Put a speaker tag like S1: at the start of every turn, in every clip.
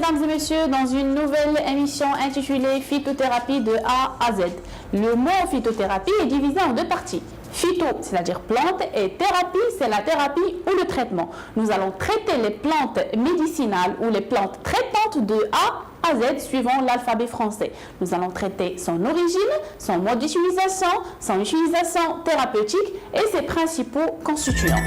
S1: mesdames et messieurs, dans une nouvelle émission intitulée Phytothérapie de A à Z. Le mot phytothérapie est divisé en deux parties. Phyto, c'est-à-dire plante, et thérapie, c'est la thérapie ou le traitement. Nous allons traiter les plantes médicinales ou les plantes traitantes de A à Z suivant l'alphabet français. Nous allons traiter son origine, son mode d'utilisation, son utilisation thérapeutique et ses principaux constituants.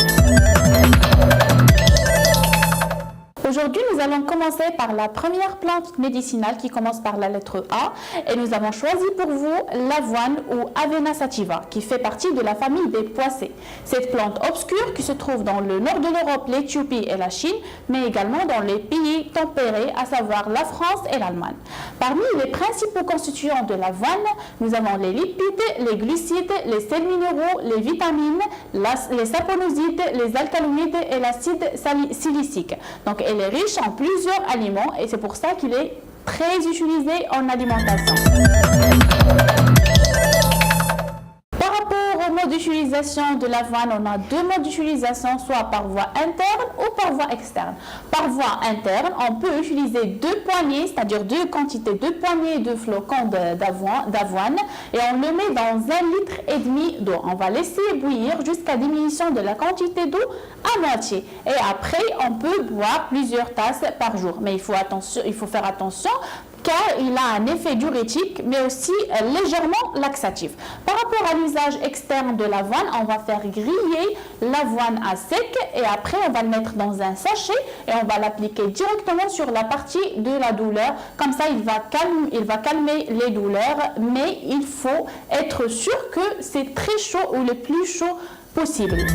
S1: Aujourd'hui, nous allons commencer par la première plante médicinale qui commence par la lettre A et nous avons choisi pour vous l'avoine ou Avena sativa qui fait partie de la famille des poacées. Cette plante obscure qui se trouve dans le nord de l'Europe, l'Éthiopie et la Chine, mais également dans les pays tempérés, à savoir la France et l'Allemagne. Parmi les principaux constituants de l'avoine, nous avons les lipides, les glucides, les sels minéraux, les vitamines, les saponosides, les alcaloïdes et l'acide silicique. Donc, elle est riche en plusieurs aliments et c'est pour ça qu'il est très utilisé en alimentation. Par rapport au mode d'utilisation de l'avoine, on a deux modes d'utilisation, soit par voie interne ou par voie externe. Par voie interne, on peut utiliser deux poignées, c'est-à-dire deux quantités, deux poignées de flocons d'avoine et on le met dans 1,5 litre d'eau. On va laisser bouillir jusqu'à diminution de la quantité d'eau à moitié. Et après, on peut boire plusieurs tasses par jour. Mais il faut faire attention car il a un effet diurétique, mais aussi légèrement laxatif. Par rapport à l'usage externe de l'avoine, on va faire griller l'avoine à sec et après on va le mettre dans un sachet et on va l'appliquer directement sur la partie de la douleur. Comme ça, il va calmer les douleurs, mais il faut être sûr que c'est très chaud ou le plus chaud possible.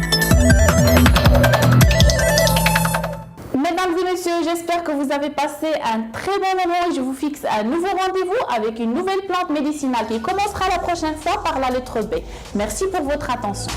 S1: Mesdames et messieurs, j'espère que vous avez passé un très bon moment et je vous fixe un nouveau rendez-vous avec une nouvelle plante médicinale qui commencera la prochaine fois par la lettre B. Merci pour votre attention.